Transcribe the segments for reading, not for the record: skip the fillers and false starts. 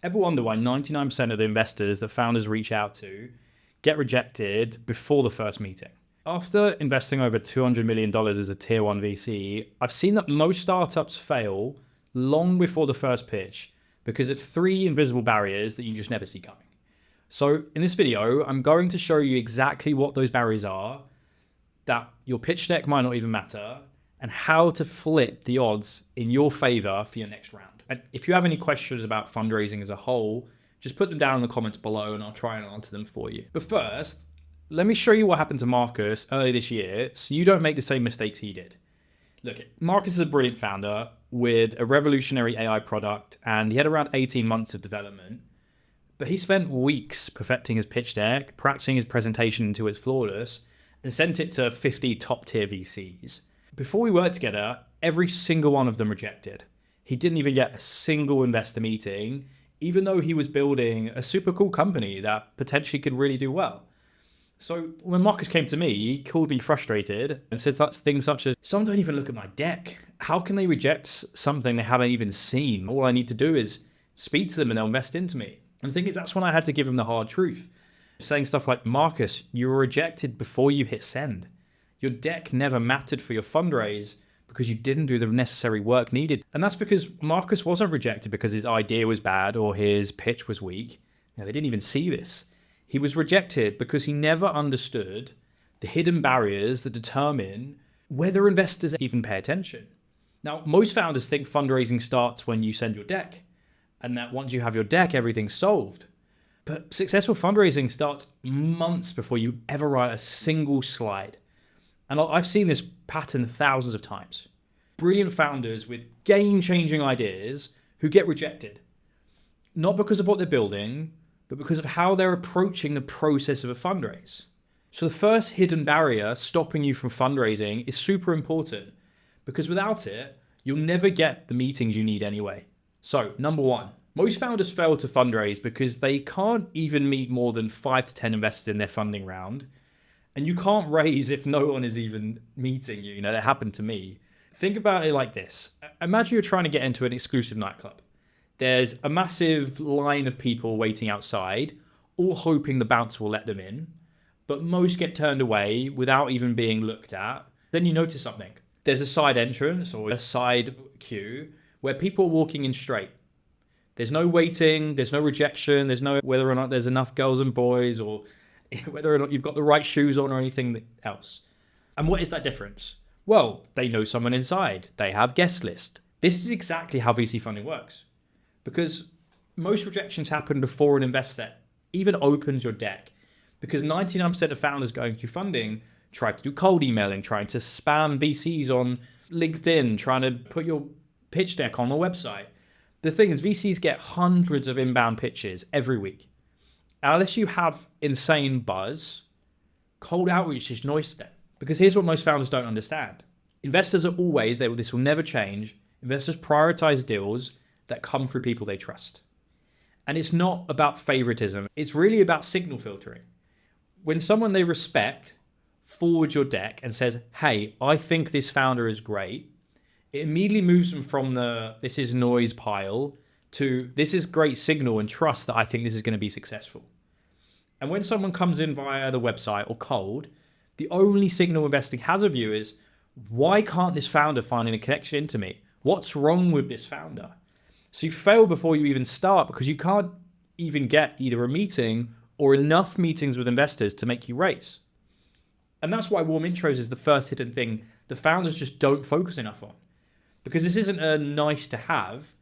Ever wonder why 99% of the investors that founders reach out to get rejected before the first meeting? After investing over $200 million as a tier 1 VC, I've seen that most startups fail long before the first pitch because of 3 invisible barriers that you just never see coming. So in this video, I'm going to show you exactly what those barriers are, that your pitch deck might not even matter, and how to flip the odds in your favor for your next round. And if you have any questions about fundraising as a whole, just put them down in the comments below and I'll try and answer them for you. But first, let me show you what happened to Marcus early this year so you don't make the same mistakes he did. Look, Marcus is a brilliant founder with a revolutionary AI product, and he had around 18 months of development. But he spent weeks perfecting his pitch deck, practicing his presentation until it's flawless, and sent it to 50 top-tier VCs. Before we worked together, every single one of them rejected. He didn't even get a single investor meeting, even though he was building a super cool company that potentially could really do well. So when Marcus came to me, he called me frustrated and said things such as, "Some don't even look at my deck. How can they reject something they haven't even seen? All I need to do is speak to them and they'll invest into me." And the thing is, that's when I had to give him the hard truth. Saying stuff like, "Marcus, you were rejected before you hit send. Your deck never mattered for your fundraise because you didn't do the necessary work needed." And that's because Marcus wasn't rejected because his idea was bad or his pitch was weak. They didn't even see this. He was rejected because he never understood the hidden barriers that determine whether investors even pay attention. Now, most founders think fundraising starts when you send your deck, and that once you have your deck, everything's solved. But successful fundraising starts months before you ever write a single slide. And I've seen this pattern thousands of times. Brilliant founders with game-changing ideas who get rejected. Not because of what they're building, but because of how they're approaching the process of a fundraise. So the first hidden barrier stopping you from fundraising is super important, because without it, you'll never get the meetings you need anyway. So, number 1, most founders fail to fundraise because they can't even meet more than 5 to 10 investors in their funding round. And you can't raise if no one is even meeting you. That happened to me. Think about it like this. Imagine you're trying to get into an exclusive nightclub. There's a massive line of people waiting outside, all hoping the bouncer will let them in. But most get turned away without even being looked at. Then you notice something. There's a side entrance or a side queue where people are walking in straight. There's no waiting, there's no rejection, there's no whether or not there's enough girls and boys or whether or not you've got the right shoes on or anything else. And what is that difference? Well, they know someone inside. They have guest list. This is exactly how VC funding works. Because most rejections happen before an investor even opens your deck. Because 99% of founders going through funding try to do cold emailing, trying to spam VCs on LinkedIn, trying to put your pitch deck on the website. The thing is, VCs get hundreds of inbound pitches every week. Unless you have insane buzz, cold outreach is noise to them. Because here's what most founders don't understand. Investors are always, this will never change, investors prioritize deals that come through people they trust. And it's not about favoritism. It's really about signal filtering. When someone they respect forwards your deck and says, "Hey, I think this founder is great," it immediately moves them from the "this is noise" pile to "this is great signal and trust that I think this is going to be successful." And when someone comes in via the website or cold, the only signal investing has of you is, why can't this founder find a connection into me? What's wrong with this founder? So you fail before you even start because you can't even get either a meeting or enough meetings with investors to make you raise. And that's why warm intros is the first hidden thing the founders just don't focus enough on. Because this isn't a nice to have,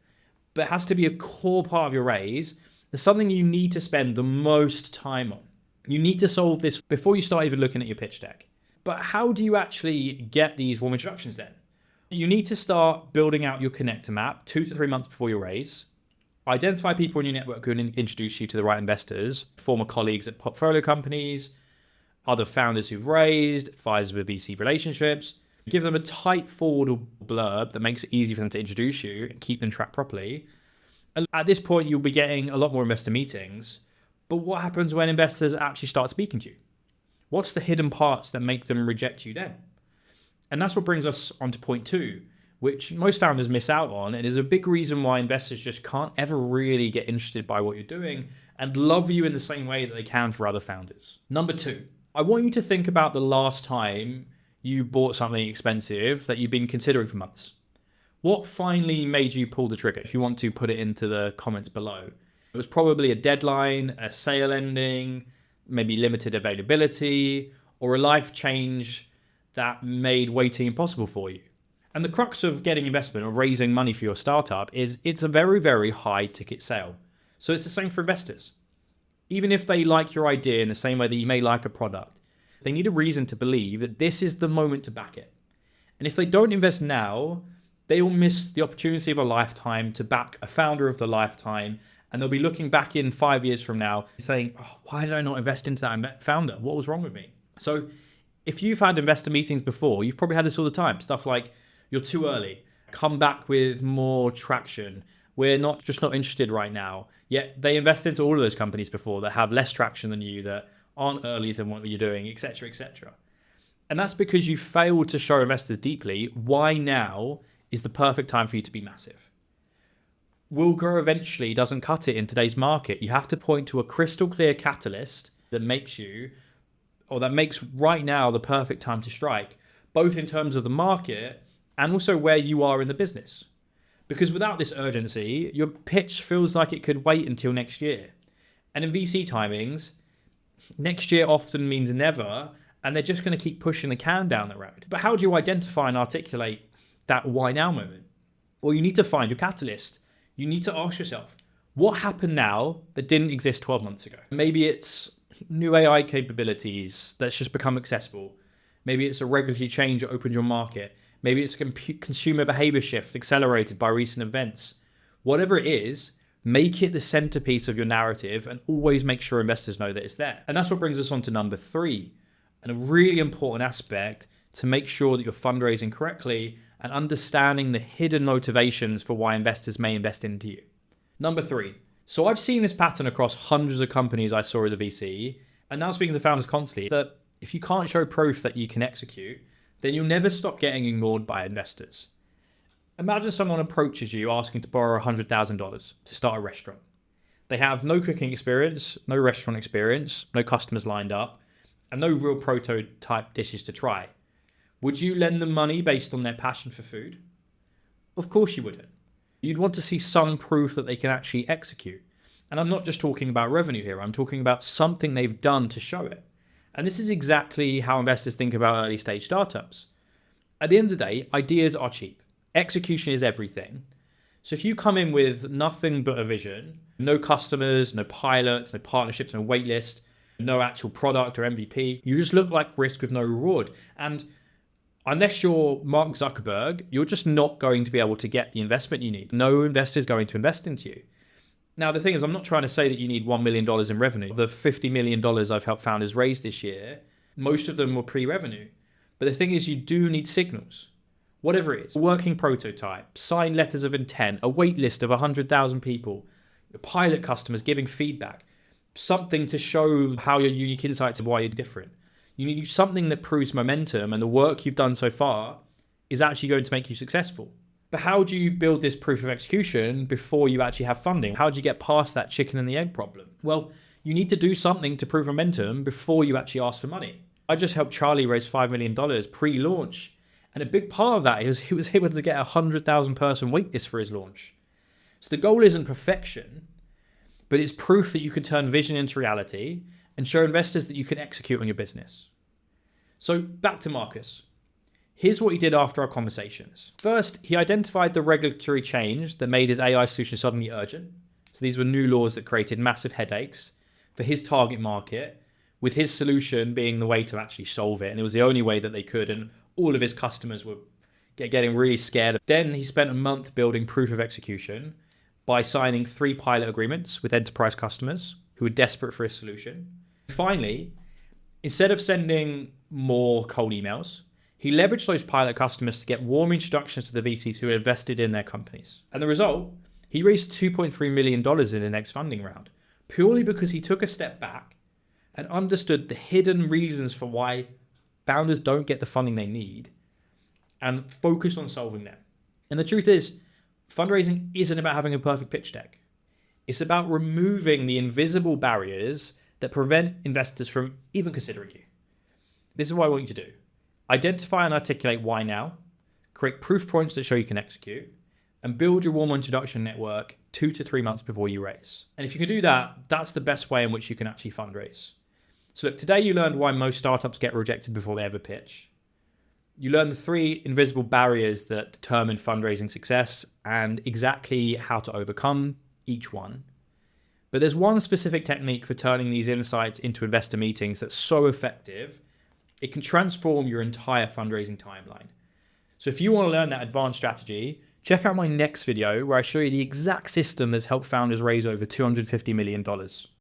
but it has to be a core part of your raise. There's something you need to spend the most time on. You need to solve this before you start even looking at your pitch deck. But how do you actually get these warm introductions then? You need to start building out your connector map 2 to 3 months before your raise. Identify people in your network who can introduce you to the right investors, former colleagues at portfolio companies, other founders who've raised, advisors with VC relationships. Give them a tight forward blurb that makes it easy for them to introduce you and keep them tracked properly. And at this point, you'll be getting a lot more investor meetings. But what happens when investors actually start speaking to you? What's the hidden parts that make them reject you then? And that's what brings us on to point 2, which most founders miss out on, and is a big reason why investors just can't ever really get interested by what you're doing and love you in the same way that they can for other founders. Number 2, I want you to think about the last time you bought something expensive that you've been considering for months. What finally made you pull the trigger? If you want to put it into the comments below. It was probably a deadline, a sale ending, maybe limited availability, or a life change that made waiting impossible for you. And the crux of getting investment or raising money for your startup is it's a very, very high ticket sale. So it's the same for investors. Even if they like your idea in the same way that you may like a product, they need a reason to believe that this is the moment to back it. And if they don't invest now, they will miss the opportunity of a lifetime to back a founder of the lifetime. And they'll be looking back in 5 years from now saying, oh, why did I not invest into that founder? What was wrong with me? So if you've had investor meetings before, you've probably had this all the time. Stuff like, you're too early, come back with more traction. We're not interested right now. Yet they invest into all of those companies before that have less traction than you, that aren't early than what you're doing, etc., etc. And that's because you failed to show investors deeply why now is the perfect time for you to be massive. Will grow eventually doesn't cut it in today's market. You have to point to a crystal clear catalyst that makes right now the perfect time to strike, both in terms of the market and also where you are in the business. Because without this urgency, your pitch feels like it could wait until next year. And in VC timings, next year often means never, and they're just going to keep pushing the can down the road. But how do you identify and articulate that why now moment? Well, you need to find your catalyst. You need to ask yourself, what happened now that didn't exist 12 months ago? Maybe it's new AI capabilities that's just become accessible. Maybe it's a regulatory change that opened your market. Maybe it's a consumer behavior shift accelerated by recent events. Whatever it is, make it the centerpiece of your narrative and always make sure investors know that it's there. And that's what brings us on to number 3, and a really important aspect to make sure that you're fundraising correctly and understanding the hidden motivations for why investors may invest into you. Number 3. So I've seen this pattern across hundreds of companies I saw as a VC, and now speaking to founders constantly, that if you can't show proof that you can execute, then you'll never stop getting ignored by investors. Imagine someone approaches you asking to borrow $100,000 to start a restaurant. They have no cooking experience, no restaurant experience, no customers lined up, and no real prototype dishes to try. Would you lend them money based on their passion for food? Of course you wouldn't. You'd want to see some proof that they can actually execute. And I'm not just talking about revenue here, I'm talking about something they've done to show it. And this is exactly how investors think about early stage startups. At the end of the day, ideas are cheap. Execution is everything. So if you come in with nothing but a vision, no customers, no pilots, no partnerships, no waitlist, no actual product or MVP, you just look like risk with no reward. And unless you're Mark Zuckerberg, you're just not going to be able to get the investment you need. No investor is going to invest into you. Now, the thing is, I'm not trying to say that you need $1 million in revenue. The $50 million I've helped founders raise this year, most of them were pre-revenue. But the thing is, you do need signals. Whatever it is, a working prototype, signed letters of intent, a wait list of 100,000 people, pilot customers giving feedback, something to show how your unique insights and why you're different. You need something that proves momentum, and the work you've done so far is actually going to make you successful. But how do you build this proof of execution before you actually have funding? How do you get past that chicken and the egg problem? Well, you need to do something to prove momentum before you actually ask for money. I just helped Charlie raise $5 million pre-launch. And a big part of that is he was able to get a 100,000 person waitlist for his launch. So the goal isn't perfection, but it's proof that you can turn vision into reality and show investors that you can execute on your business. So back to Marcus. Here's what he did after our conversations. First, he identified the regulatory change that made his AI solution suddenly urgent. So these were new laws that created massive headaches for his target market, with his solution being the way to actually solve it. And it was the only way that they could. And all of his customers were getting really scared. Then he spent a month building proof of execution by signing 3 pilot agreements with enterprise customers who were desperate for his solution. Finally, instead of sending more cold emails, he leveraged those pilot customers to get warm introductions to the VCs who had invested in their companies. And the result, he raised $2.3 million in the next funding round, purely because he took a step back and understood the hidden reasons for why founders don't get the funding they need and focused on solving them. And the truth is, fundraising isn't about having a perfect pitch deck. It's about removing the invisible barriers that prevent investors from even considering you. This is what I want you to do. Identify and articulate why now, create proof points that show you can execute, and build your warm introduction network 2 to 3 months before you raise. And if you can do that, that's the best way in which you can actually fundraise. So look, today you learned why most startups get rejected before they ever pitch. You learned the 3 invisible barriers that determine fundraising success and exactly how to overcome each one. But there's one specific technique for turning these insights into investor meetings that's so effective, it can transform your entire fundraising timeline. So if you want to learn that advanced strategy, check out my next video where I show you the exact system that's helped founders raise over $250 million.